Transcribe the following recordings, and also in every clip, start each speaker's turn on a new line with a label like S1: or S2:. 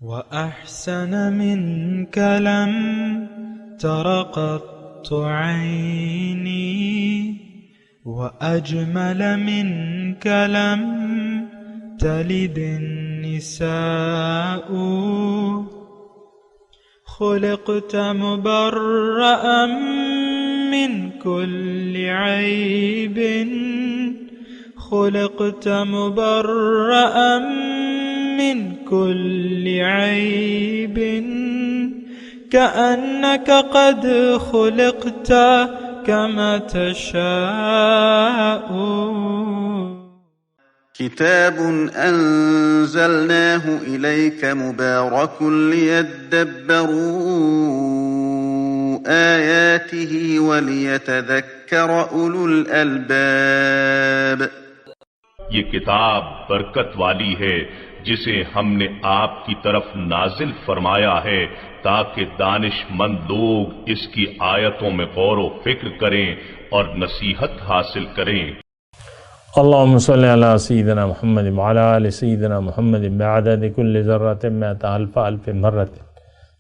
S1: وأحسن منك لم تر قط عيني وأجمل منك لم تلد النساء خلقت مبرأ من كل عيب خلقت مبرأ من كل عيب كأنك قد خلقت كما تشاء.
S2: كتاب أنزلناه إليك مبارك ليدبروا آياته وليتذكر أولو الألباب.
S3: یہ کتاب برکت والی ہے جسے ہم نے آپ کی طرف نازل فرمایا ہے تاکہ دانش مند لوگ اس کی آیتوں میں غور و فکر کریں اور نصیحت حاصل کریں.
S4: اللهم صل على سيدنا محمد وعلى آل سيدنا محمد بعدد كل ذرة مئة ألف ألف مرة.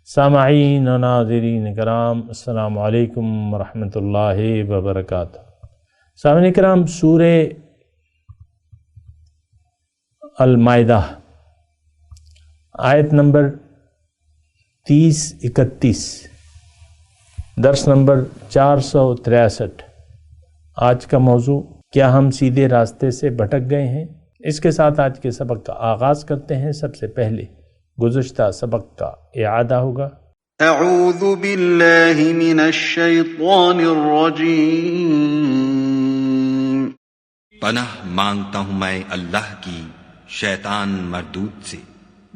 S4: سامعین و ناظرین کرام، السلام علیکم ورحمۃ اللہ وبرکاتہ. سامعین کرام، سورہ المائدہ آیت نمبر 30-31، درس نمبر 463. آج کا موضوع، کیا ہم سیدھے راستے سے بھٹک گئے ہیں؟ اس کے ساتھ آج کے سبق کا آغاز کرتے ہیں. سب سے پہلے گزشتہ سبق کا اعادہ ہوگا.
S2: اعوذ باللہ من الشیطان الرجیم.
S5: پناہ مانگتا ہوں میں اللہ کی شیطان مردود سے.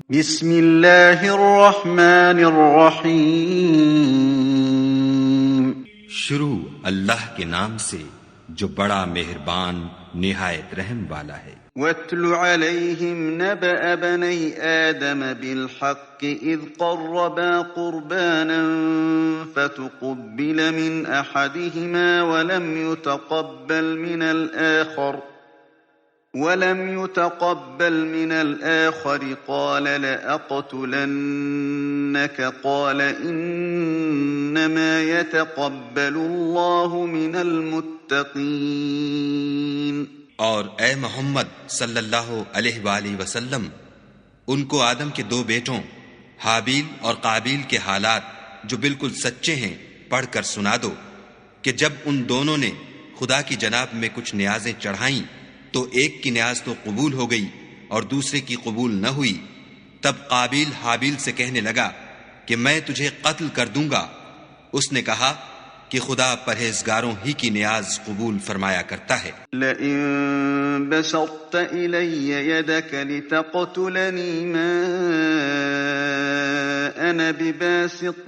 S2: بسم اللہ الرحمن الرحیم.
S5: شروع اللہ کے نام سے جو بڑا مہربان نہایت رحم والا ہے.
S2: وَاتْلُ عَلَيْهِمْ نَبَأَ بَنَيْ آدَمَ بِالْحَقِّ إِذْ قَرَّبَا قُرْبَانًا فَتُقُبِّلَ مِنْ أَحَدِهِمَا وَلَمْ يُتَقَبَّلْ مِنَ الْآخَرِ قَالَ لَأَقْتُلَنَّكَ قَالَ إِنَّمَا يَتَقَبَّلُ اللَّهُ مِنَ الْمُتَّقِينَ.
S5: اور اے محمد صلی اللہ علیہ وآلہ وسلم، ان کو آدم کے دو بیٹوں حابیل اور قابیل کے حالات جو بالکل سچے ہیں پڑھ کر سنا دو کہ جب ان دونوں نے خدا کی جناب میں کچھ نیازیں چڑھائیں تو ایک کی نیاز تو قبول ہو گئی اور دوسرے کی قبول نہ ہوئی. تب قابیل حابیل سے کہنے لگا کہ میں تجھے قتل کر دوں گا. اس نے کہا کہ خدا پرہیزگاروں ہی کی نیاز قبول فرمایا کرتا ہے.
S2: لئن بسطت إلي يدك لتقتلني ما أنا بباسط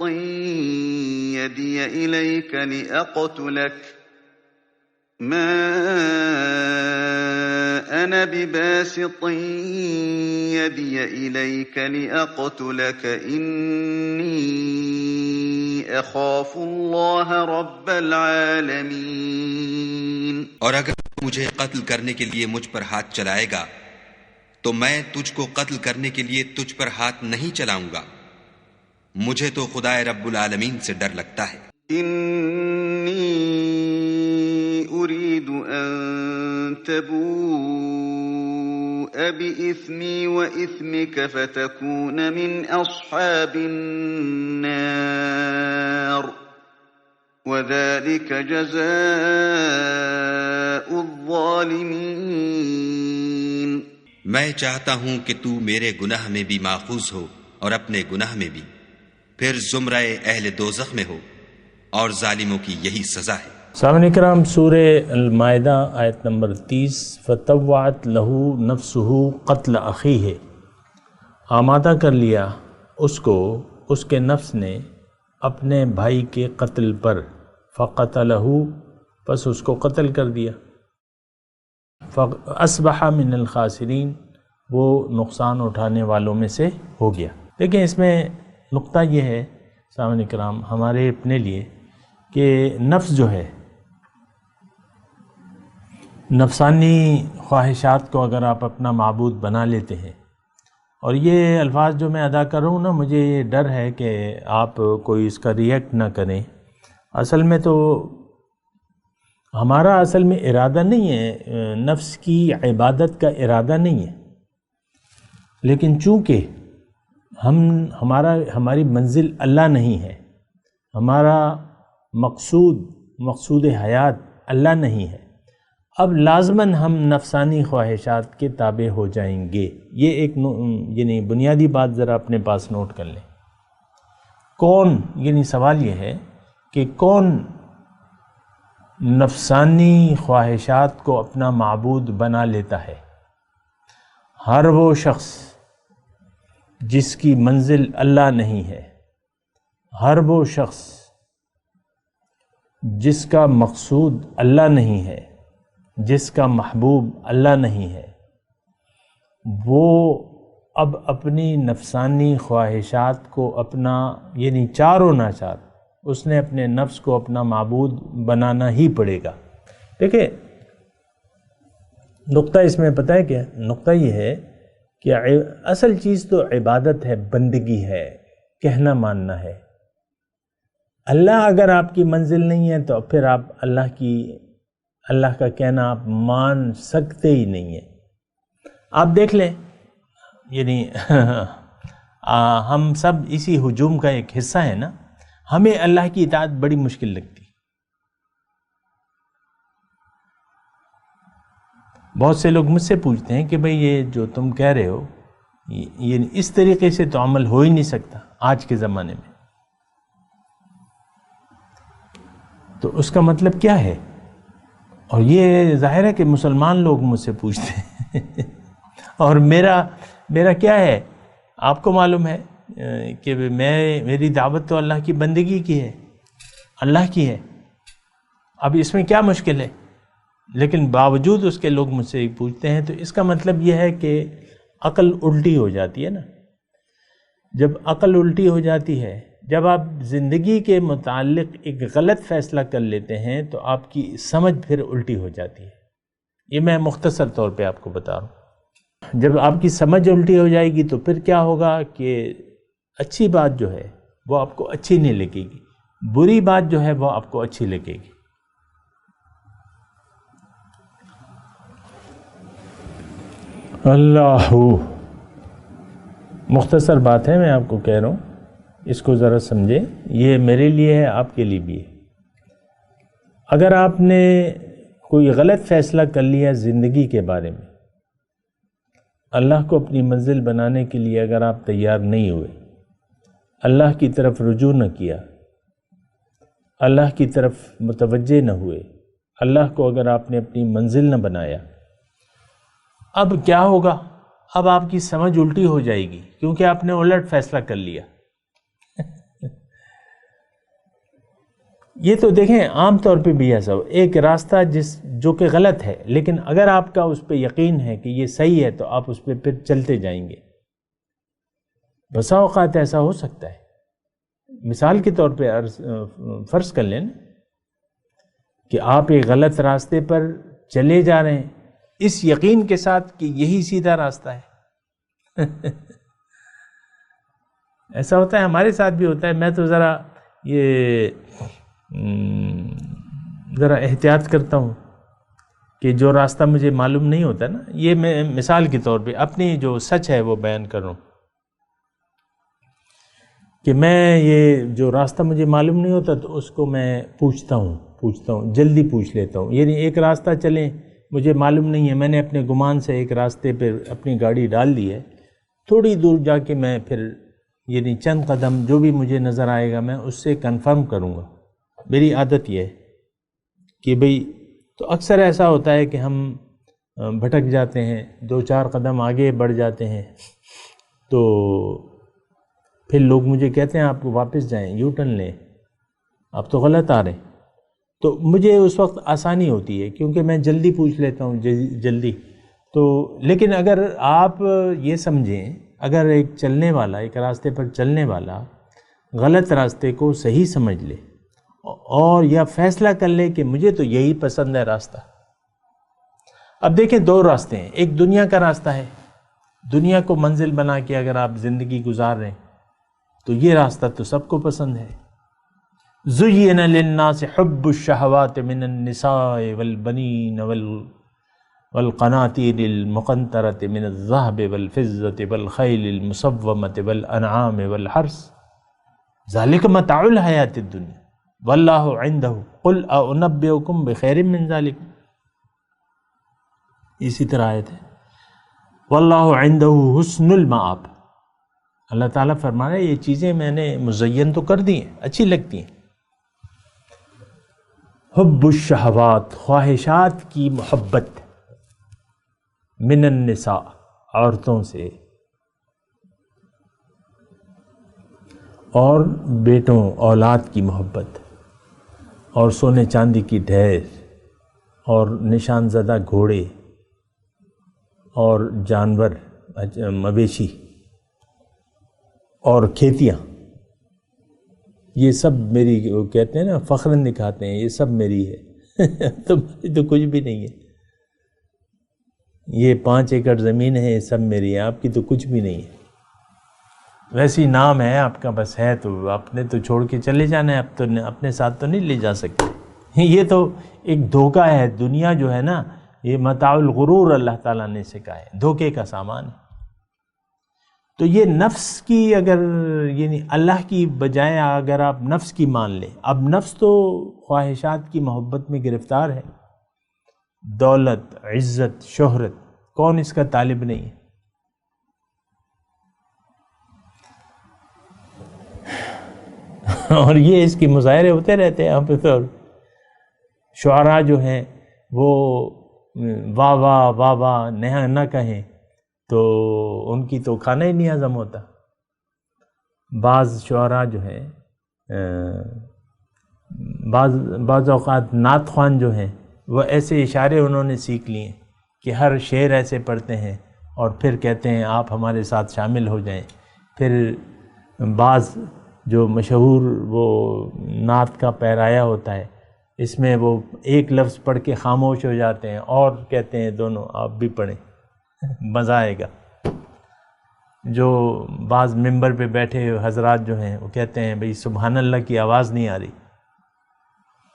S2: يدي إليك لأقتلك إني أخاف الله رب العالمين.
S5: اور اگر مجھے قتل کرنے کے لیے مجھ پر ہاتھ چلائے گا تو میں تجھ کو قتل کرنے کے لیے تجھ پر ہاتھ نہیں چلاؤں گا. مجھے تو خدا رب العالمین سے ڈر لگتا ہے.
S2: انی اريد ان تبوء بإثمي وإثمك فتكون من أصحاب النار وذلك جزاء الظالمین.
S5: میں چاہتا ہوں کہ تو میرے گناہ میں بھی ماخوذ ہو اور اپنے گناہ میں بھی، پھر زمرہ اہل دوزخ میں ہو، اور ظالموں کی یہی سزا ہے.
S4: سامعین کرام، سورہ المائدہ آیت نمبر 30. فطوعت لہو نفسہ قتل اخیہ، آمادہ کر لیا اس کو اس کے نفس نے اپنے بھائی کے قتل پر. فقتلہ، پس اس کو قتل کر دیا. فاصبح من الخاسرین، وہ نقصان اٹھانے والوں میں سے ہو گیا. لیکن اس میں نقطہ یہ ہے سامعین کرام ہمارے اپنے لیے کہ نفس جو ہے، نفسانی خواہشات کو اگر آپ اپنا معبود بنا لیتے ہیں اور یہ الفاظ جو میں ادا کر رہا ہوں نا، مجھے یہ ڈر ہے کہ آپ کوئی اس کا ریئیکٹ نہ کریں. اصل میں تو ہمارا اصل میں ارادہ نہیں ہے، نفس کی عبادت کا ارادہ نہیں ہے، لیکن چونکہ ہماری منزل اللہ نہیں ہے، ہمارا مقصود حیات اللہ نہیں ہے، اب لازماً ہم نفسانی خواہشات کے تابع ہو جائیں گے. یہ ایک یعنی بنیادی بات ذرا اپنے پاس نوٹ کر لیں. کون، یعنی سوال یہ ہے کہ کون نفسانی خواہشات کو اپنا معبود بنا لیتا ہے؟ ہر وہ شخص جس کی منزل اللہ نہیں ہے، ہر وہ شخص جس کا مقصود اللہ نہیں ہے، جس کا محبوب اللہ نہیں ہے، وہ اب اپنی نفسانی خواہشات کو اپنا، یعنی چاروں ناچار اس نے اپنے نفس کو اپنا معبود بنانا ہی پڑے گا. دیکھیں نقطہ اس میں پتہ ہے کیا؟ نقطہ یہ ہے کہ اصل چیز تو عبادت ہے، بندگی ہے، کہنا ماننا ہے. اللہ اگر آپ کی منزل نہیں ہے تو پھر آپ اللہ کا کہنا آپ مان سکتے ہی نہیں ہیں. آپ دیکھ لیں، یعنی ہم سب اسی ہجوم کا ایک حصہ ہیں نا. ہمیں اللہ کی اطاعت بڑی مشکل لگتی. بہت سے لوگ مجھ سے پوچھتے ہیں کہ بھئی یہ جو تم کہہ رہے ہو، یہ اس طریقے سے تو عمل ہو ہی نہیں سکتا آج کے زمانے میں. تو اس کا مطلب کیا ہے؟ اور یہ ظاہر ہے کہ مسلمان لوگ مجھ سے پوچھتے ہیں اور میرا کیا ہے؟ آپ کو معلوم ہے کہ میری دعوت تو اللہ کی بندگی کی ہے، اللہ کی ہے. اب اس میں کیا مشکل ہے؟ لیکن باوجود اس کے لوگ مجھ سے پوچھتے ہیں. تو اس کا مطلب یہ ہے کہ عقل الٹی ہو جاتی ہے نا. جب عقل الٹی ہو جاتی ہے، جب آپ زندگی کے متعلق ایک غلط فیصلہ کر لیتے ہیں تو آپ کی سمجھ پھر الٹی ہو جاتی ہے. یہ میں مختصر طور پہ آپ کو بتا رہا ہوں. جب آپ کی سمجھ الٹی ہو جائے گی تو پھر کیا ہوگا کہ اچھی بات جو ہے وہ آپ کو اچھی نہیں لگے گی، بری بات جو ہے وہ آپ کو اچھی لگے گی. اللہ مختصر بات ہے، میں آپ کو کہہ رہا ہوں، اس کو ذرا سمجھیں. یہ میرے لیے ہے، آپ کے لیے بھی ہے. اگر آپ نے کوئی غلط فیصلہ کر لیا زندگی کے بارے میں، اللہ کو اپنی منزل بنانے کے لیے اگر آپ تیار نہیں ہوئے، اللہ کی طرف رجوع نہ کیا، اللہ کی طرف متوجہ نہ ہوئے، اللہ کو اگر آپ نے اپنی منزل نہ بنایا، اب کیا ہوگا؟ اب آپ کی سمجھ الٹی ہو جائے گی کیونکہ آپ نے الٹ فیصلہ کر لیا. یہ تو دیکھیں عام طور پہ بھی ایسا ہو، ایک راستہ جو کہ غلط ہے، لیکن اگر آپ کا اس پہ یقین ہے کہ یہ صحیح ہے تو آپ اس پہ پھر چلتے جائیں گے. بسا اوقات ایسا ہو سکتا ہے، مثال کے طور پہ فرض کر لیں کہ آپ ایک غلط راستے پر چلے جا رہے ہیں اس یقین کے ساتھ کہ یہی سیدھا راستہ ہے. ایسا ہوتا ہے، ہمارے ساتھ بھی ہوتا ہے. میں تو ذرا احتیاط کرتا ہوں کہ جو راستہ مجھے معلوم نہیں ہوتا نا، یہ میں مثال کے طور پہ اپنی جو سچ ہے وہ بیان کر رہا ہوں کہ میں یہ جو راستہ مجھے معلوم نہیں ہوتا تو اس کو میں پوچھتا ہوں، جلدی پوچھ لیتا ہوں. یعنی ایک راستہ چلیں، مجھے معلوم نہیں ہے، میں نے اپنے گمان سے ایک راستے پہ اپنی گاڑی ڈال دی ہے، تھوڑی دور جا کے میں پھر یعنی چند قدم جو بھی مجھے نظر آئے گا میں اس سے کنفرم کروں گا. میری عادت یہ ہے کہ بھئی، تو اکثر ایسا ہوتا ہے کہ ہم بھٹک جاتے ہیں، 2-4 قدم آگے بڑھ جاتے ہیں تو پھر لوگ مجھے کہتے ہیں آپ کو واپس جائیں، یو ٹرن لیں، آپ تو غلط آ رہے ہیں. تو مجھے اس وقت آسانی ہوتی ہے کیونکہ میں جلدی پوچھ لیتا ہوں جلدی. تو لیکن اگر آپ یہ سمجھیں، اگر ایک چلنے والا، ایک راستے پر چلنے والا غلط راستے کو صحیح سمجھ لے اور یا فیصلہ کر لے کہ مجھے تو یہی پسند ہے راستہ. اب دیکھیں 2 راستے ہیں، ایک دنیا کا راستہ ہے دنیا کو منزل بنا کے اگر آپ زندگی گزار رہے ہیں تو یہ راستہ تو سب کو پسند ہے. زُيِّنَ لِلنَّاسِ حُبُّ الشَّهَوَاتِ مِنَ النِّسَاءِ وَالْبَنِينَ وَالْقَنَاطِيرِ الْمُقَنطَرَةِ مِنَ الذَّهَبِ وَالْفِضَّةِ وَالْخَيْلِ الْمُسَوَّمَةِ وَالْأَنْعَامِ وَالْحَرْثِ ذَلِكَ مَتَاعُ الْحَيَاةِ الدُّنْيَا وَاللَّهُ عِنْدَهُ قُلْ أَنُبِّئُكُمْ بِخَيْرٍ مِّن ذَلِكَ. اسی طرح آیت ہے وَاللَّهُ عِنْدَهُ حُسْنُ الْمَآبِ. اللہ تعالیٰ فرما رہے ہیں یہ چیزیں میں نے مزین تو کر دی ہیں، اچھی لگتی ہیں. حب الشہوات، خواہشات کی محبت، من النساء، عورتوں سے، اور بیٹوں اولاد کی محبت، اور سونے چاندی کی ڈھیر، اور نشان زدہ گھوڑے اور جانور مویشی اور کھیتیاں، یہ سب میری، وہ کہتے ہیں نا فخراً دکھاتے ہیں، یہ سب میری ہے. تمہاری تو کچھ بھی نہیں ہے. یہ 5 ایکڑ زمین ہے، یہ سب میری ہے، آپ کی تو کچھ بھی نہیں ہے. ویسی نام ہے آپ کا، بس ہے تو آپ نے تو چھوڑ کے چلے جانا ہے، اب تو اپنے ساتھ تو نہیں لے جا سکتے. یہ تو ایک دھوکہ ہے. دنیا جو ہے نا یہ متاع الغرور اللہ تعالیٰ نے سکھایا ہے، دھوکے کا سامان ہے. تو یہ نفس کی، اگر یعنی اللہ کی بجائے اگر آپ نفس کی مان لیں، اب نفس تو خواہشات کی محبت میں گرفتار ہے. دولت، عزت، شہرت، کون اس کا طالب نہیں ہے؟ اور یہ اس کے مظاہرے ہوتے رہتے ہیں. یہاں پہ تو شعراء جو ہیں وہ واہ واہ واہ واہ نہ کہیں تو ان کی تو کھانا ہی نہیں ہضم ہوتا. بعض شعراء جو ہیں بعض اوقات نعت خوان جو ہیں وہ ایسے اشارے انہوں نے سیکھ لیے کہ ہر شعر ایسے پڑھتے ہیں اور پھر کہتے ہیں آپ ہمارے ساتھ شامل ہو جائیں. پھر بعض جو مشہور وہ نعت کا پیرایا ہوتا ہے، اس میں وہ ایک لفظ پڑھ کے خاموش ہو جاتے ہیں اور کہتے ہیں دونوں آپ بھی پڑھیں، مزہ آئے گا. جو بعض ممبر پہ بیٹھے حضرات جو ہیں وہ کہتے ہیں بھئی سبحان اللہ کی آواز نہیں آ رہی.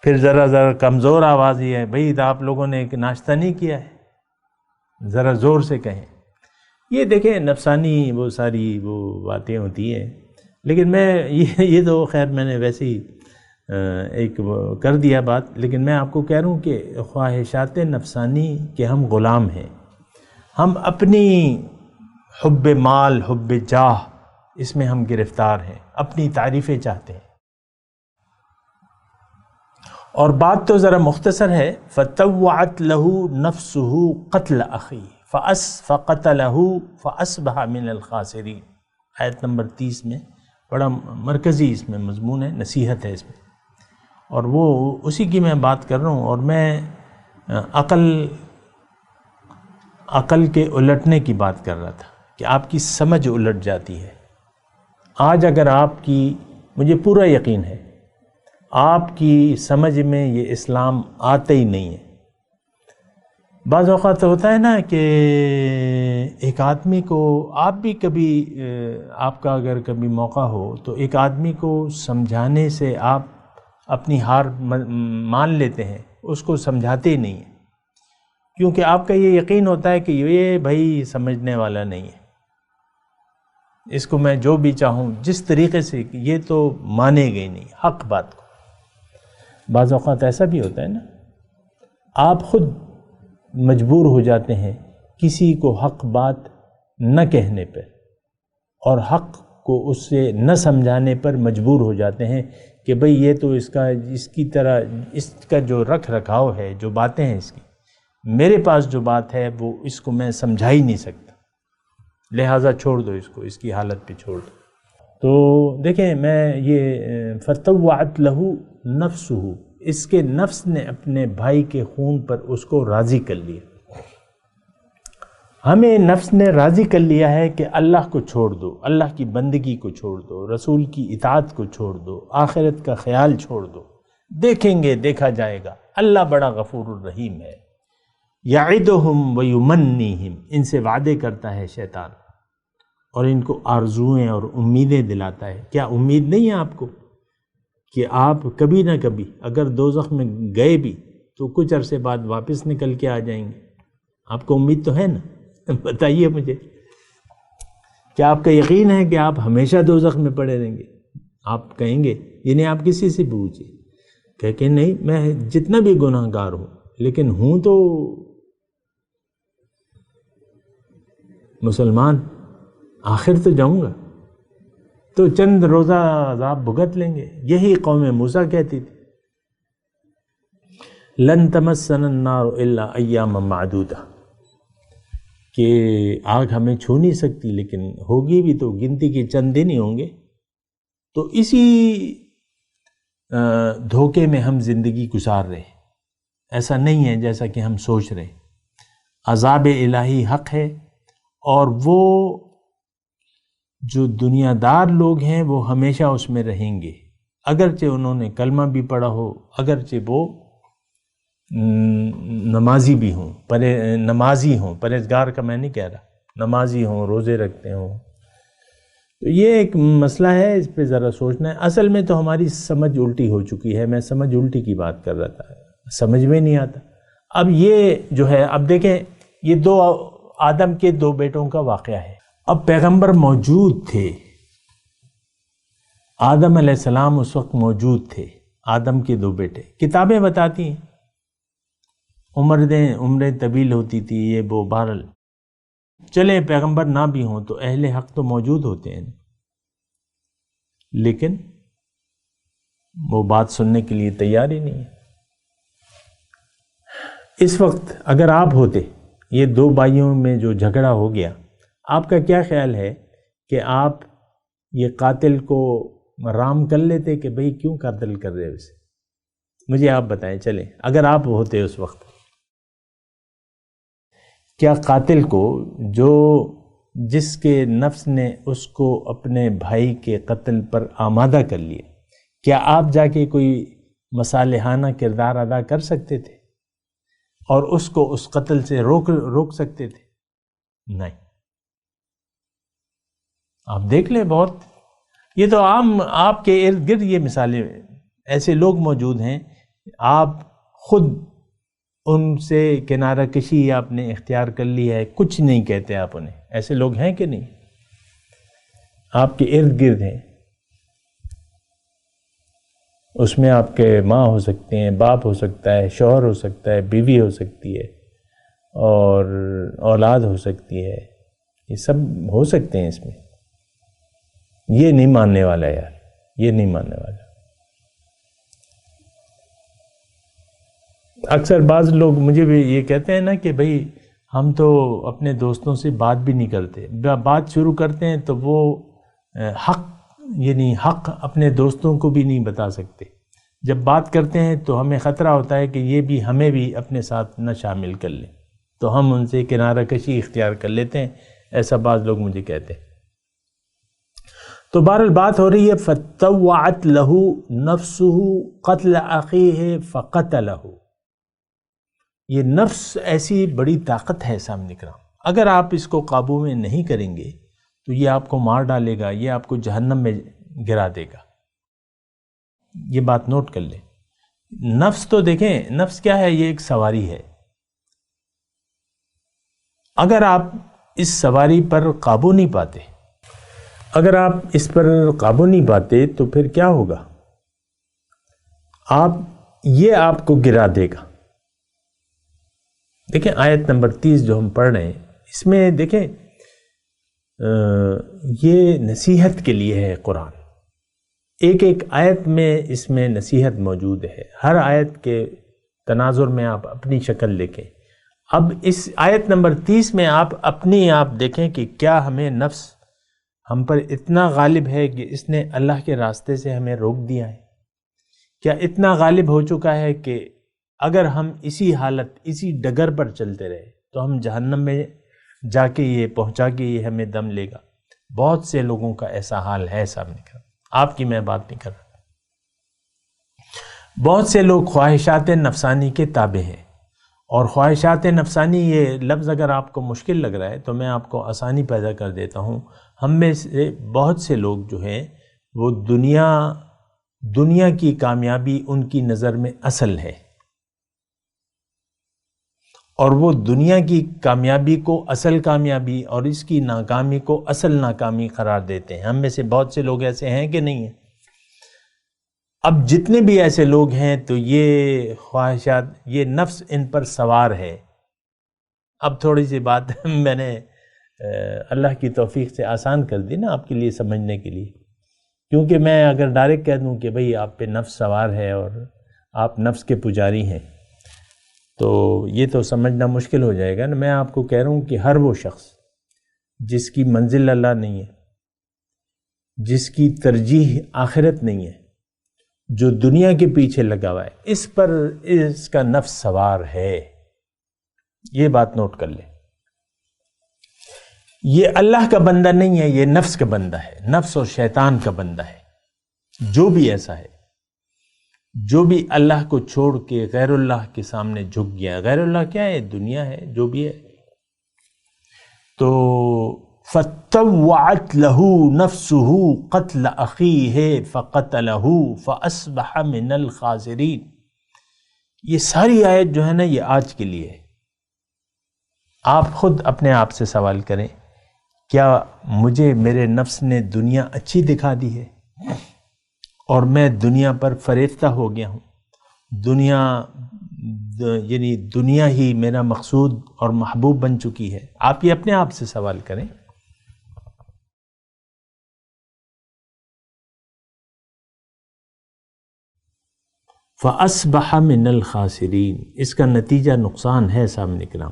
S4: پھر ذرا کمزور آواز ہی ہے. بھئی آپ لوگوں نے ایک ناشتہ نہیں کیا ہے، ذرا زور سے کہیں. یہ دیکھیں نفسانی وہ ساری وہ باتیں ہوتی ہیں. لیکن میں یہ تو خیر میں نے ویسے ہی ایک کر دیا بات، لیکن میں آپ کو کہہ رہا ہوں کہ خواہشات نفسانی کے ہم غلام ہیں. ہم اپنی حب مال، حب جاہ، اس میں ہم گرفتار ہیں، اپنی تعریفیں چاہتے ہیں. اور بات تو ذرا مختصر ہے. فَطَوَّعَتْ لَهُ نَفْسُهُ قَتْلَ أَخِيهِ فَقَتَلَهُ فَأَصْبَحَ مِنَ الْخَاسِرِينَ. آیت نمبر 30 میں بڑا مرکزی اس میں مضمون ہے، نصیحت ہے اس میں، اور وہ اسی کی میں بات کر رہا ہوں. اور میں عقل کے الٹنے کی بات کر رہا تھا کہ آپ کی سمجھ الٹ جاتی ہے. آج اگر آپ کی، مجھے پورا یقین ہے آپ کی سمجھ میں یہ اسلام آتا ہی نہیں ہے. بعض اوقات ہوتا ہے نا کہ ایک آدمی کو، آپ بھی کبھی، آپ کا اگر کبھی موقع ہو تو ایک آدمی کو سمجھانے سے آپ اپنی ہار مان لیتے ہیں، اس کو سمجھاتے ہی نہیں ہیں، کیونکہ آپ کا یہ یقین ہوتا ہے کہ یہ بھائی سمجھنے والا نہیں ہے، اس کو میں جو بھی چاہوں جس طریقے سے، یہ تو مانے گے نہیں حق بات کو. بعض اوقات ایسا بھی ہوتا ہے نا، آپ خود مجبور ہو جاتے ہیں کسی کو حق بات نہ کہنے پر، اور حق کو اس سے نہ سمجھانے پر مجبور ہو جاتے ہیں کہ بھئی یہ تو اس کی طرح، اس کا جو رکھ رکھاؤ ہے، جو باتیں ہیں اس کی، میرے پاس جو بات ہے وہ اس کو میں سمجھا ہی نہیں سکتا، لہٰذا چھوڑ دو اس کو، اس کی حالت پہ چھوڑ دو. تو دیکھیں میں یہ فَطَوَّعَتْ لَهُ نَفْسُهُ، اس کے نفس نے اپنے بھائی کے خون پر اس کو راضی کر لیا. ہمیں نفس نے راضی کر لیا ہے کہ اللہ کو چھوڑ دو، اللہ کی بندگی کو چھوڑ دو، رسول کی اطاعت کو چھوڑ دو، آخرت کا خیال چھوڑ دو، دیکھیں گے دیکھا جائے گا، اللہ بڑا غفور الرحیم ہے. یعدہم ویمنیہم، ان سے وعدے کرتا ہے شیطان، اور ان کو آرزویں اور امیدیں دلاتا ہے. کیا امید نہیں ہے آپ کو کہ آپ کبھی نہ کبھی اگر دوزخ میں گئے بھی تو کچھ عرصے بعد واپس نکل کے آ جائیں گے؟ آپ کو امید تو ہے نا؟ بتائیے مجھے، کیا آپ کا یقین ہے کہ آپ ہمیشہ دوزخ میں پڑے رہیں گے؟ آپ کہیں گے، یعنی آپ کسی سے پوچھیں کہ نہیں، میں جتنا بھی گناہ گار ہوں لیکن ہوں تو مسلمان، آخر تو جاؤں گا، تو چند روزہ عذاب بھگت لیں گے. یہی قوم موسیٰ کہتی تھی، لن تمسنا النار الا ایاما معدودہ، کہ آگ ہمیں چھو نہیں سکتی لیکن ہوگی بھی تو گنتی کے چند دن ہی ہوں گے. تو اسی دھوکے میں ہم زندگی گزار رہے. ایسا نہیں ہے جیسا کہ ہم سوچ رہے. عذاب الہی حق ہے، اور وہ جو دنیا دار لوگ ہیں وہ ہمیشہ اس میں رہیں گے، اگرچہ انہوں نے کلمہ بھی پڑھا ہو، اگرچہ وہ نمازی بھی ہوں، نمازی ہوں، پرہیزگار کا میں نہیں کہہ رہا، نمازی ہوں، روزے رکھتے ہوں. تو یہ ایک مسئلہ ہے، اس پہ ذرا سوچنا ہے. اصل میں تو ہماری سمجھ الٹی ہو چکی ہے. میں سمجھ الٹی کی بات کر رہا تھا، سمجھ میں نہیں آتا. اب یہ جو ہے، اب دیکھیں، یہ آدم کے 2 بیٹوں کا واقعہ ہے. اب پیغمبر موجود تھے، آدم علیہ السلام اس وقت موجود تھے. آدم کے 2 بیٹے، کتابیں بتاتی ہیں عمریں طویل ہوتی تھی، یہ وہ. بہرحال چلے پیغمبر نہ بھی ہوں تو اہل حق تو موجود ہوتے ہیں، لیکن وہ بات سننے کے لیے تیار ہی نہیں ہے. اس وقت اگر آپ ہوتے، یہ 2 بھائیوں میں جو جھگڑا ہو گیا، آپ کا کیا خیال ہے کہ آپ یہ قاتل کو رام کر لیتے کہ بھئی کیوں قتل کر رہے ہو اسے؟ مجھے آپ بتائیں، چلیں اگر آپ ہوتے اس وقت، کیا قاتل کو، جس کے نفس نے اس کو اپنے بھائی کے قتل پر آمادہ کر لیا، کیا آپ جا کے کوئی مصالحانہ کردار ادا کر سکتے تھے اور اس کو اس قتل سے روک سکتے تھے؟ نہیں. آپ دیکھ لیں، بہت یہ تو آپ کے ارد گرد یہ مثالیں، ایسے لوگ موجود ہیں، آپ خود ان سے کنارہ کشی آپ نے اختیار کر لی ہے، کچھ نہیں کہتے آپ انہیں. ایسے لوگ ہیں کہ نہیں؟ آپ کے ارد گرد ہیں. اس میں آپ کے ماں ہو سکتے ہیں، باپ ہو سکتا ہے، شوہر ہو سکتا ہے، بیوی ہو سکتی ہے، اور اولاد ہو سکتی ہے. یہ سب ہو سکتے ہیں اس میں. یہ نہیں ماننے والا یار، یہ نہیں ماننے والا. اکثر بعض لوگ مجھے بھی یہ کہتے ہیں نا کہ بھئی ہم تو اپنے دوستوں سے بات بھی نہیں کرتے. بات شروع کرتے ہیں تو وہ حق اپنے دوستوں کو بھی نہیں بتا سکتے. جب بات کرتے ہیں تو ہمیں خطرہ ہوتا ہے کہ یہ بھی ہمیں بھی اپنے ساتھ نہ شامل کر لیں، تو ہم ان سے کنارہ کشی اختیار کر لیتے ہیں. ایسا بعض لوگ مجھے کہتے ہیں. تو بہرحال بات ہو رہی ہے فَطَوَّعَتْ لَهُ نَفْسُهُ قَتْلَ أَخِيهِ فَقَتَلَهُ. یہ نفس ایسی بڑی طاقت ہے سامنے کرام، اگر آپ اس کو قابو میں نہیں کریں گے تو یہ آپ کو مار ڈالے گا، یہ آپ کو جہنم میں گرا دے گا. یہ بات نوٹ کر لیں. نفس تو دیکھیں، نفس کیا ہے؟ یہ ایک سواری ہے. اگر آپ اس سواری پر قابو نہیں پاتے، اگر آپ اس پر قابو نہیں پاتے تو پھر کیا ہوگا؟ یہ آپ کو گرا دے گا. دیکھیں آیت نمبر 30 جو ہم پڑھ رہے ہیں، اس میں دیکھیں یہ نصیحت کے لیے ہے قرآن. ایک ایک آیت میں اس میں نصیحت موجود ہے. ہر آیت کے تناظر میں آپ اپنی شکل دیکھیں. اب اس آیت نمبر 30 میں آپ دیکھیں کہ کیا ہمیں نفس ہم پر اتنا غالب ہے کہ اس نے اللہ کے راستے سے ہمیں روک دیا ہے؟ کیا اتنا غالب ہو چکا ہے کہ اگر ہم اسی حالت، اسی ڈگر پر چلتے رہے تو ہم جہنم میں جا کے یہ پہنچا کے یہ ہمیں دم لے گا؟ بہت سے لوگوں کا ایسا حال ہے سامنے کا. آپ کی میں بات نہیں کر رہا. بہت سے لوگ خواہشات نفسانی کے تابع ہیں اور خواہشات نفسانی یہ لفظ اگر آپ کو مشکل لگ رہا ہے تو میں آپ کو آسانی پیدا کر دیتا ہوں. ہم میں سے بہت سے لوگ جو ہیں وہ دنیا کی کامیابی ان کی نظر میں اصل ہے، اور وہ دنیا کی کامیابی کو اصل کامیابی اور اس کی ناکامی کو اصل ناکامی قرار دیتے ہیں. ہم میں سے بہت سے لوگ ایسے ہیں کہ نہیں ہیں؟ اب جتنے بھی ایسے لوگ ہیں تو یہ خواہشات، یہ نفس ان پر سوار ہے. اب تھوڑی سی بات میں نے اللہ کی توفیق سے آسان کر دی نا آپ کے لیے سمجھنے کے لیے، کیونکہ میں اگر ڈائریکٹ کہہ دوں کہ بھئی آپ پہ نفس سوار ہے اور آپ نفس کے پجاری ہیں تو یہ تو سمجھنا مشکل ہو جائے گا نا. میں آپ کو کہہ رہا ہوں کہ ہر وہ شخص جس کی منزل اللہ نہیں ہے، جس کی ترجیح آخرت نہیں ہے، جو دنیا کے پیچھے لگا ہوا ہے، اس پر اس کا نفس سوار ہے. یہ بات نوٹ کر لیں. یہ اللہ کا بندہ نہیں ہے، یہ نفس کا بندہ ہے، نفس اور شیطان کا بندہ ہے. جو بھی ایسا ہے، جو بھی اللہ کو چھوڑ کے غیر اللہ کے سامنے جھک گیا. غیر اللہ کیا ہے؟ دنیا ہے، جو بھی ہے. تو فَطَوَّعَتْ لَهُ نَفْسُهُ قَتْلَ أَخِيهِ فَقَتَلَهُ فَأَصْبَحَ مِنَ الْخَاسِرِينَ. یہ ساری آیت جو ہے نا یہ آج کے لیے ہے. آپ خود اپنے آپ سے سوال کریں، کیا مجھے میرے نفس نے دنیا اچھی دکھا دی ہے اور میں دنیا پر فریفتہ ہو گیا ہوں؟ یعنی دنیا ہی میرا مقصود اور محبوب بن چکی ہے. آپ یہ اپنے آپ سے سوال کریں. فَأَصْبَحَ مِنَ الْخَاسِرِينَ. اس کا نتیجہ نقصان ہے سامنے کرام.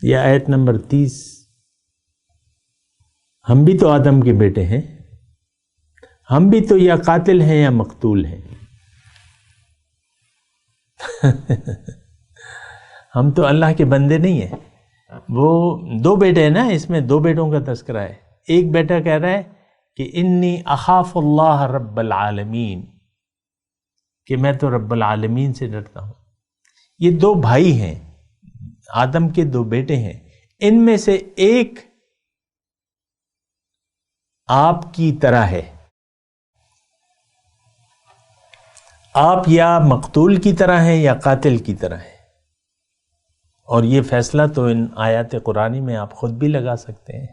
S4: یہ آیت نمبر 30. ہم بھی تو آدم کے بیٹے ہیں، ہم بھی تو یا قاتل ہیں یا مقتول ہیں. ہم تو اللہ کے بندے نہیں ہیں. وہ دو بیٹے ہیں نا، اس میں دو بیٹوں کا تذکرہ ہے. ایک بیٹا کہہ رہا ہے کہ انی اخاف اللہ رب العالمین، کہ میں تو رب العالمین سے ڈرتا ہوں. یہ دو بھائی ہیں، آدم کے دو بیٹے ہیں. ان میں سے ایک آپ کی طرح ہے، آپ یا مقتول کی طرح ہیں یا قاتل کی طرح ہیں. اور یہ فیصلہ تو ان آیات قرآنی میں آپ خود بھی لگا سکتے ہیں.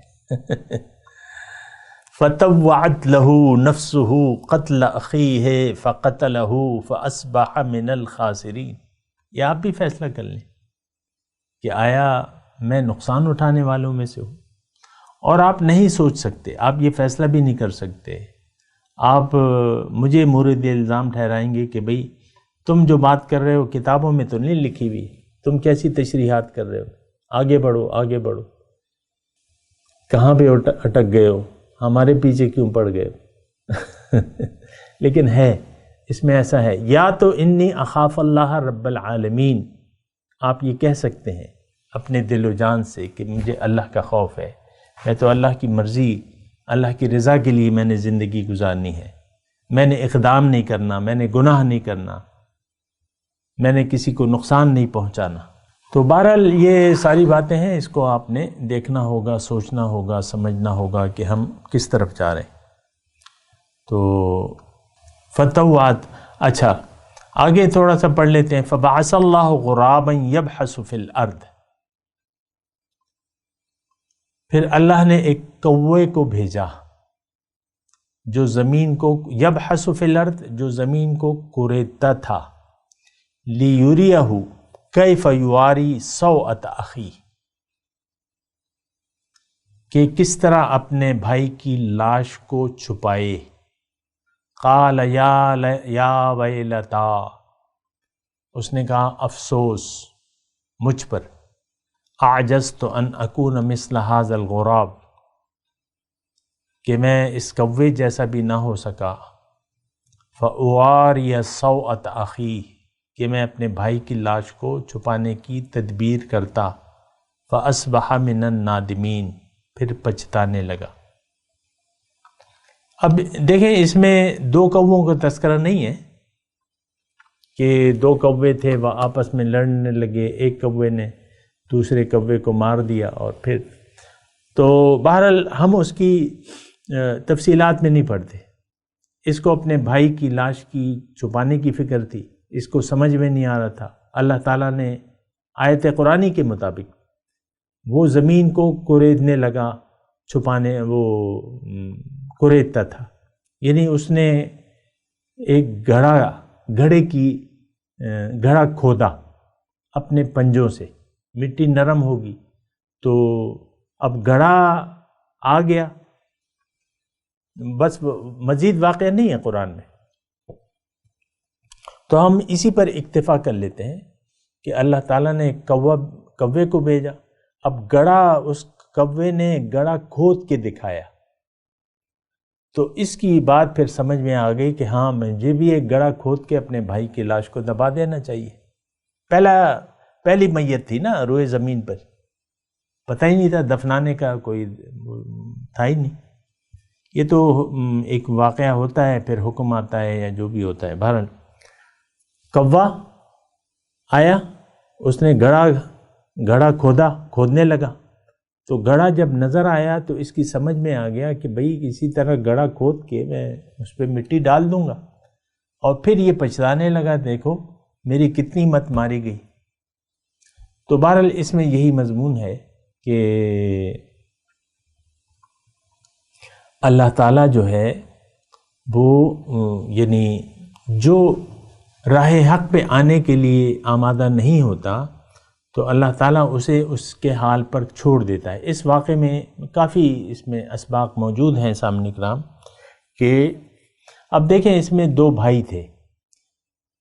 S4: فَطَوَّعَتْ لَهُ نَفْسُهُ قَتْلَ أَخِيهِ فَقَتَلَهُ فَأَصْبَحَ مِنَ الْخَاسِرِينَ. یہ آپ بھی فیصلہ کر لیں کہ آیا میں نقصان اٹھانے والوں میں سے ہوں. اور آپ نہیں سوچ سکتے، آپ یہ فیصلہ بھی نہیں کر سکتے. آپ مجھے مورد الزام ٹھہرائیں گے کہ بھئی تم جو بات کر رہے ہو کتابوں میں تو نہیں لکھی ہوئی، تم کیسی تشریحات کر رہے ہو، آگے بڑھو آگے بڑھو، کہاں پہ اٹک گئے ہو، ہمارے پیچھے کیوں پڑ گئے ہو. لیکن ہے، اس میں ایسا ہے، یا تو انی اخاف اللہ رب العالمین، آپ یہ کہہ سکتے ہیں اپنے دل و جان سے کہ مجھے اللہ کا خوف ہے، میں تو اللہ کی مرضی، اللہ کی رضا کے لیے میں نے زندگی گزارنی ہے، میں نے اقدام نہیں کرنا، میں نے گناہ نہیں کرنا، میں نے کسی کو نقصان نہیں پہنچانا. تو بہرحال یہ ساری باتیں ہیں، اس کو آپ نے دیکھنا ہوگا، سوچنا ہوگا، سمجھنا ہوگا کہ ہم کس طرف جا رہے ہیں. تو فتوات. اچھا آگے تھوڑا سا پڑھ لیتے ہیں. فبعث اللہ غرابا یبحث فی الارض. پھر اللہ نے ایک کوے کو بھیجا جو زمین کو، یبحث فی الارض، جو زمین کو کوریدتا تھا، لیوریہ کیف یواری سوءۃ اخی، کہ کس طرح اپنے بھائی کی لاش کو چھپائے. قال یا ویلتا، اس نے کہا افسوس مجھ پر، اعجزت ان اکون مثل ھذا الغراب، کہ میں اس کوے جیسا بھی نہ ہو سکا. فاواری سوءۃ اخی، کہ میں اپنے بھائی کی لاش کو چھپانے کی تدبیر کرتا. فاصبح من النادمین، پھر پچھتانے لگا. اب دیکھیں اس میں دو کووں کا تذکرہ نہیں ہے، کہ 2 کوے تھے وہ آپس میں لڑنے لگے، ایک کوے نے دوسرے کوے کو مار دیا، اور پھر تو بہرحال ہم اس کی تفصیلات میں نہیں پڑھتے. اس کو اپنے بھائی کی لاش کی چھپانے کی فکر تھی، اس کو سمجھ میں نہیں آ رہا تھا. اللہ تعالیٰ نے آیت قرآنی کے مطابق وہ زمین کو کوریدنے لگا، چھپانے، وہ کوریدتا تھا، یعنی اس نے ایک گھڑا کھودا اپنے پنجوں سے. مٹی نرم ہوگی تو اب گھڑا آ گیا. بس مزید واقعہ نہیں ہے قرآن میں، تو ہم اسی پر اکتفا کر لیتے ہیں کہ اللہ تعالیٰ نے کوے کو بھیجا. اب گڑھا، اس کوے نے گڑھا کھود کے دکھایا، تو اس کی بات پھر سمجھ میں آ گئی کہ ہاں مجھے بھی ایک گڑھا کھود کے اپنے بھائی کی لاش کو دبا دینا چاہیے. پہلی میت تھی نا روئے زمین پر، پتہ ہی نہیں تھا دفنانے کا، کوئی تھا ہی نہیں. یہ تو ایک واقعہ ہوتا ہے، پھر حکم آتا ہے یا جو بھی ہوتا ہے. بہرحال کوا آیا، اس نے گڑھا کھودنے لگا. تو گڑھا جب نظر آیا تو اس کی سمجھ میں آ گیا کہ بھئی کسی طرح گڑھا کھود کے میں اس پہ مٹی ڈال دوں گا. اور پھر یہ پچھتانے لگا، دیکھو میری کتنی مت ماری گئی. تو بہرحال اس میں یہی مضمون ہے کہ اللہ تعالیٰ جو ہے وہ یعنی جو راہ حق پہ آنے کے لیے آمادہ نہیں ہوتا تو اللہ تعالیٰ اسے اس کے حال پر چھوڑ دیتا ہے. اس واقعے میں کافی اس میں اسباق موجود ہیں سامنے کرام، کہ اب دیکھیں اس میں 2 بھائی تھے.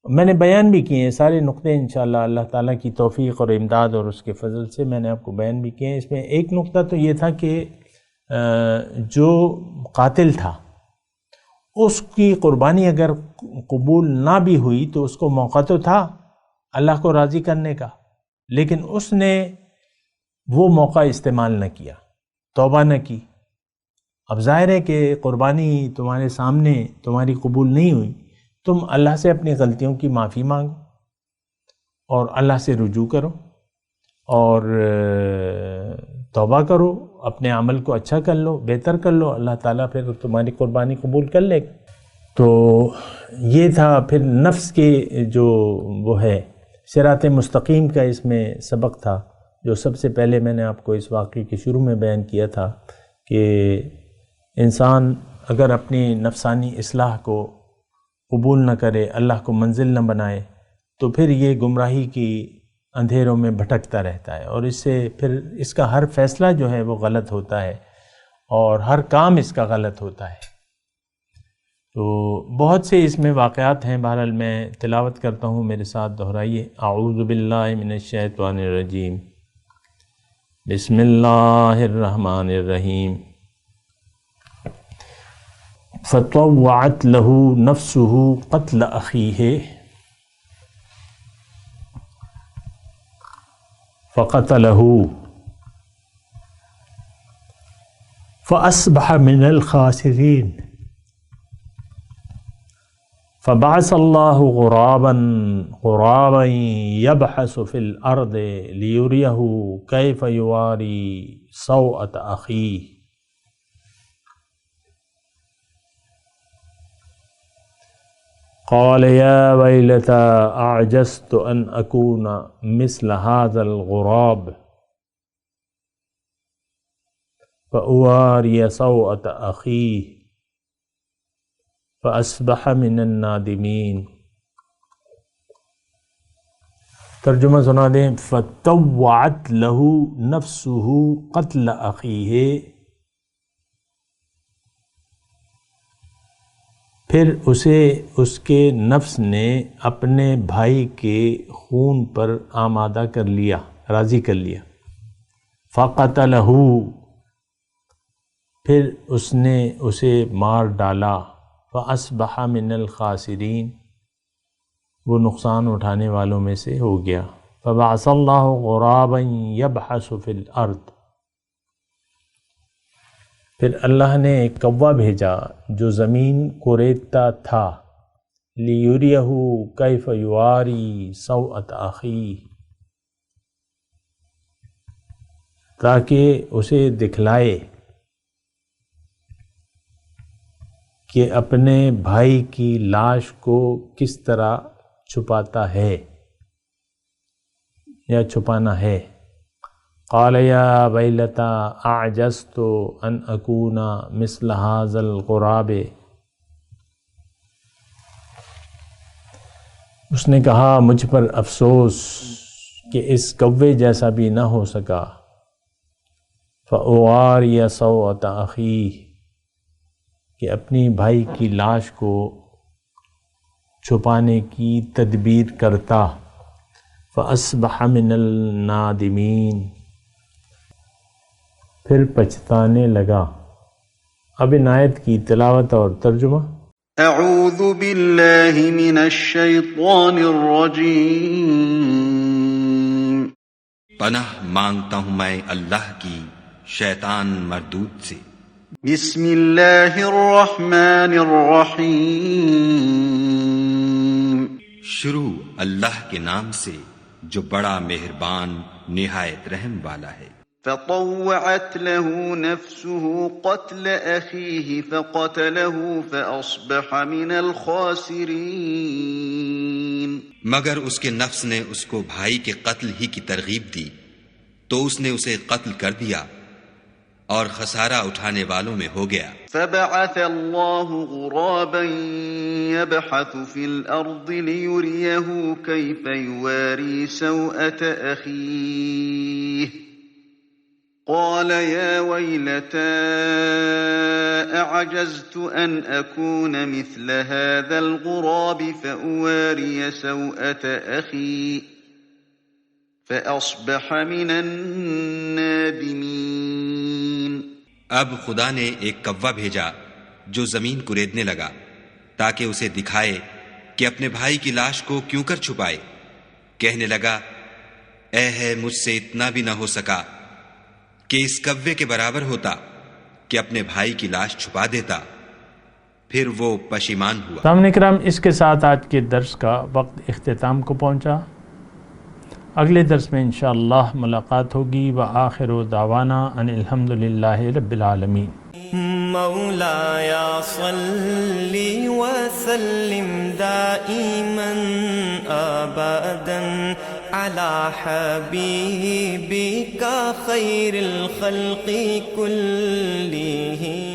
S4: میں نے بیان بھی کیے ہیں سارے نقطے، انشاءاللہ اللہ تعالیٰ کی توفیق اور امداد اور اس کے فضل سے میں نے آپ کو بیان بھی کیے ہیں. اس میں ایک نقطہ تو یہ تھا کہ جو قاتل تھا اس کی قربانی اگر قبول نہ بھی ہوئی تو اس کو موقع تو تھا اللہ کو راضی کرنے کا، لیکن اس نے وہ موقع استعمال نہ کیا، توبہ نہ کی. اب ظاہر ہے کہ قربانی تمہارے سامنے تمہاری قبول نہیں ہوئی، تم اللہ سے اپنی غلطیوں کی معافی مانگو اور اللہ سے رجوع کرو اور توبہ کرو، اپنے عمل کو اچھا کر لو، بہتر کر لو، اللہ تعالیٰ پھر تمہاری قربانی قبول کر لے گا. تو یہ تھا. پھر نفس کے جو وہ ہے صراط مستقیم کا اس میں سبق تھا، جو سب سے پہلے میں نے آپ کو اس واقعے کے شروع میں بیان کیا تھا کہ انسان اگر اپنی نفسانی اصلاح کو قبول نہ کرے، اللہ کو منزل نہ بنائے، تو پھر یہ گمراہی کی اندھیروں میں بھٹکتا رہتا ہے، اور اس سے پھر اس کا ہر فیصلہ جو ہے وہ غلط ہوتا ہے اور ہر کام اس کا غلط ہوتا ہے. تو بہت سے اس میں واقعات ہیں. بہرحال میں تلاوت کرتا ہوں، میرے ساتھ دہرائیے. اعوذ باللہ من الشیطان الرجیم، بسم اللہ الرحمن الرحیم. فطوعت له نفسه قتل اخیہ فقتله فأصبح من الخاسرین. فبعث الله غرابا يبحث في الأرض ليريه كيف يواري سوءة أخيه قال يا ويلتى أعجزت أن أكون مثل هذا الغراب فأواري سوءة أخيه فأصبح من النادمين. ترجمہ سنا دیں. فطوعت له نفسه قتل أخيه، پھر اسے اس کے نفس نے اپنے بھائی کے خون پر آمادہ کر لیا، راضی کر لیا. فقتلہ، پھر اس نے اسے مار ڈالا. فاصبح من الخاسرین، وہ نقصان اٹھانے والوں میں سے ہو گیا. فبعث اللہ غرابا یبحث فی الارض، پھر اللہ نے ایک کوا بھیجا جو زمین کوریدتا تھا. لیریہ کیف یواری سوءۃ اخیہ، تاکہ اسے دکھلائے کہ اپنے بھائی کی لاش کو کس طرح چھپاتا ہے یا چھپانا ہے۔ قال یا ویلتا اعجزت ان اکون مثل ھذا الغراب، اس نے کہا مجھ پر افسوس کہ اس کوے جیسا بھی نہ ہو سکا۔ فأواری سوءۃ اخیہ، کہ اپنی بھائی کی لاش کو چھپانے کی تدبیر کرتا۔ فأصبح من النادمین، پھر پچھتانے لگا۔ اب ان آیت کی تلاوت اور ترجمہ۔
S2: اعوذ باللہ من الشیطان الرجیم،
S5: پناہ مانگتا ہوں میں اللہ کی شیطان مردود سے۔
S2: بسم اللہ الرحمن الرحیم،
S5: شروع اللہ کے نام سے جو بڑا مہربان نہایت رحم والا ہے۔
S2: فطوعت له نفسه قتل أخيه فقتله فأصبح من الخاسرين،
S5: مگر اس کے نفس نے اس کو بھائی کے قتل ہی کی ترغیب دی تو اس نے اسے قتل کر دیا اور خسارہ اٹھانے والوں میں ہو گیا۔
S2: فبعث الله غرابا يبحث في الأرض ليريه كيف يواري سوءة أخيه، قال يا ويلتى أعجزت أن أكون مثل هذا الغراب فأواري سوءة أخي فأصبح من النادمين۔
S5: اب خدا نے ایک کوا بھیجا جو زمین کریدنے لگا تاکہ اسے دکھائے کہ اپنے بھائی کی لاش کو کیوں کر چھپائے۔ کہنے لگا اے ہے مجھ سے اتنا بھی نہ ہو سکا کہ اس کوے کے برابر ہوتا کہ اپنے بھائی کی لاش چھپا دیتا، پھر وہ پشیمان ہوا۔
S4: سامعین کرام، اس کے ساتھ آج کے درس کا وقت اختتام کو پہنچا۔ اگلے درس میں انشاءاللہ ملاقات ہوگی۔ وآخر دعوانا ان الحمدللہ رب العالمین۔
S1: مولایا صلی وسلم دائما ابدا على حبيبك خير الخلق كلهم۔